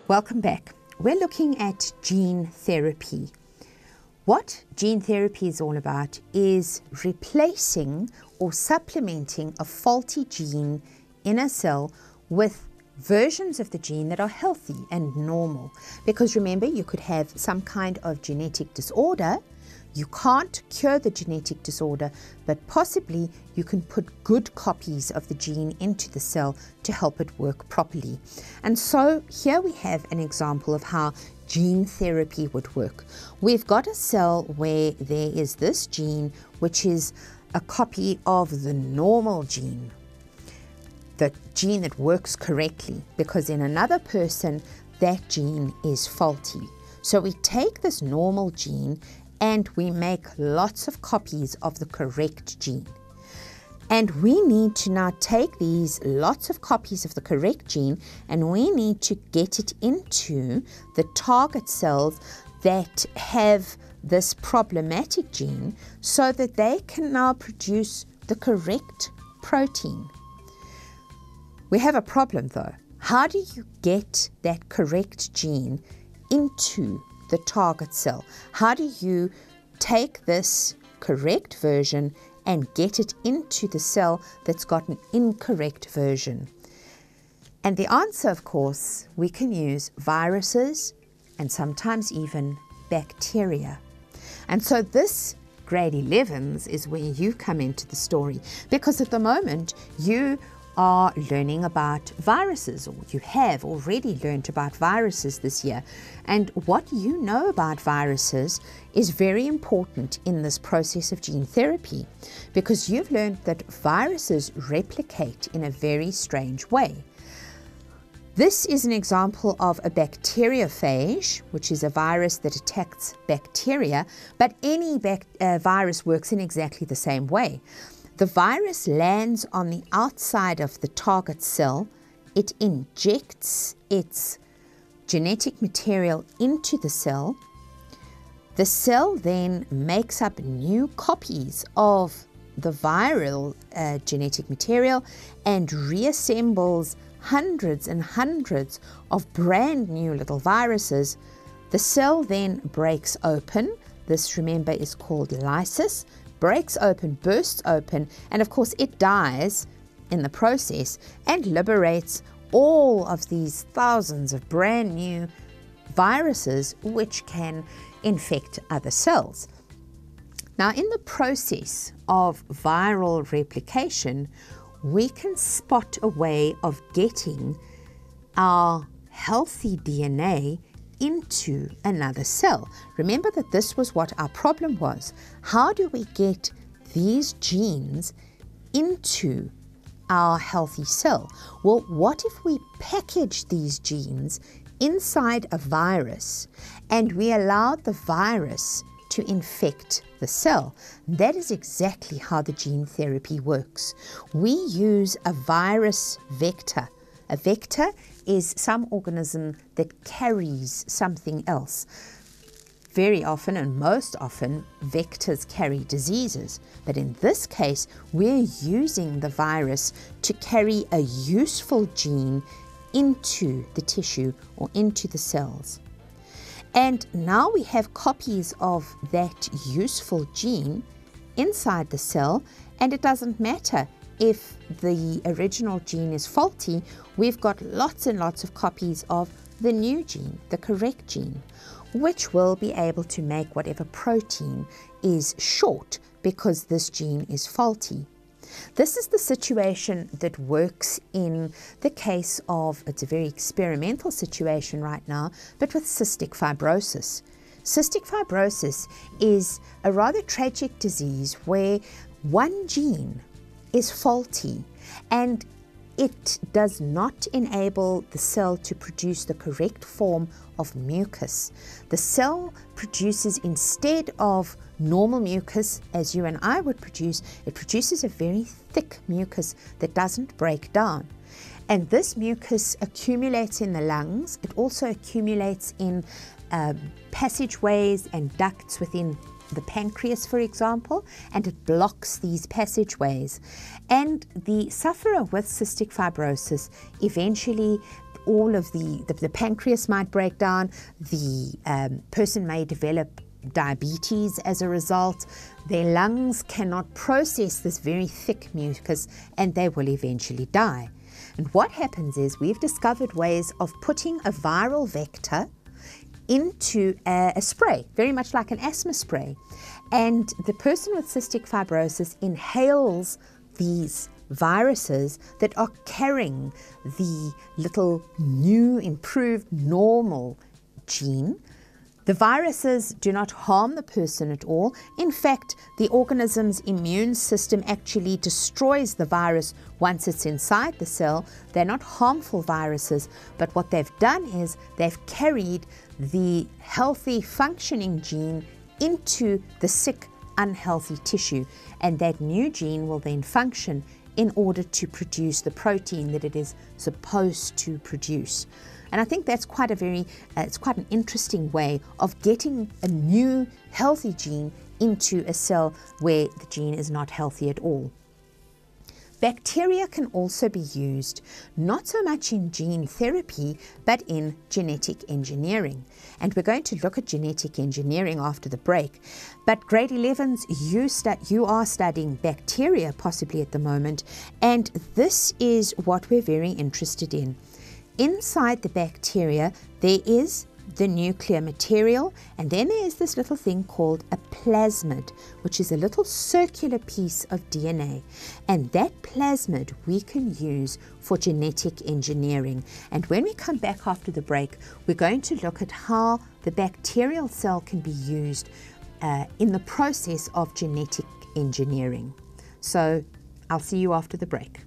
Welcome back. We're looking at gene therapy. What gene therapy is all about is replacing or supplementing a faulty gene in a cell with versions of the gene that are healthy and normal. Because remember, you could have some kind of genetic disorder. You can't cure the genetic disorder, but possibly you can put good copies of the gene into the cell to help it work properly. And so here we have an example of how gene therapy would work. We've got a cell where there is this gene, which is a copy of the normal gene, the gene that works correctly, because in another person, that gene is faulty. So we take this normal gene and we make lots of copies of the correct gene. And we need to now take these lots of copies of the correct gene and we need to get it into the target cells that have this problematic gene so that they can now produce the correct protein. We have a problem though. How do you get that correct gene into the target cell? How do you take this correct version and get it into the cell that's got an incorrect version? And the answer, of course, we can use viruses and sometimes even bacteria. And so this grade 11s is where you come into the story, because at the moment you are learning about viruses, or you have already learned about viruses this year. And what you know about viruses is very important in this process of gene therapy, because you've learned that viruses replicate in a very strange way. This is an example of a bacteriophage, which is a virus that attacks bacteria, but any virus works in exactly the same way. The virus lands on the outside of the target cell. It injects its genetic material into the cell. The cell then makes up new copies of the viral genetic material and reassembles hundreds and hundreds of brand new little viruses. The cell then breaks open. This, remember, is called lysis. Breaks open, bursts open, and of course it dies in the process and liberates all of these thousands of brand new viruses which can infect other cells. Now, in the process of viral replication, we can spot a way of getting our healthy DNA into another cell. Remember that this was what our problem was. How do we get these genes into our healthy cell? Well, what if we package these genes inside a virus and we allowed the virus to infect the cell? That is exactly how the gene therapy works. We use a virus vector. A vector is some organism that carries something else. Very often, and most often, vectors carry diseases. But in this case, we're using the virus to carry a useful gene into the tissue or into the cells. And now we have copies of that useful gene inside the cell, and it doesn't matter if the original gene is faulty. We've got lots and lots of copies of the new gene, the correct gene, which will be able to make whatever protein is short because this gene is faulty. This is the situation that works in the case of, it's a very experimental situation right now, but with cystic fibrosis. Cystic fibrosis is a rather tragic disease where one gene is faulty and it does not enable the cell to produce the correct form of mucus. The cell produces, instead of normal mucus as you and I would produce, it produces a very thick mucus that doesn't break down. And this mucus accumulates in the lungs. It also accumulates in passageways and ducts within the pancreas, for example, and it blocks these passageways. And the sufferer with cystic fibrosis eventually all of the pancreas might break down, the person may develop diabetes as a result, their lungs cannot process this very thick mucus, and they will eventually die. And what happens is we've discovered ways of putting a viral vector into a spray, very much like an asthma spray. And the person with cystic fibrosis inhales these viruses that are carrying the little new, improved, normal gene. The viruses do not harm the person at all. In fact, the organism's immune system actually destroys the virus once it's inside the cell. They're not harmful viruses, but what they've done is they've carried the healthy, functioning gene into the sick, unhealthy tissue, and that new gene will then function in order to produce the protein that it is supposed to produce. And I think that's quite it's quite an interesting way of getting a new healthy gene into a cell where the gene is not healthy at all. Bacteria can also be used not so much in gene therapy, but in genetic engineering. And we're going to look at genetic engineering after the break. But grade 11s, you are studying bacteria possibly at the moment, and this is what we're very interested in. Inside the bacteria, there is the nuclear material, and then there is this little thing called a plasmid, which is a little circular piece of DNA. And that plasmid we can use for genetic engineering. And when we come back after the break, we're going to look at how the bacterial cell can be used in the process of genetic engineering. So I'll see you after the break.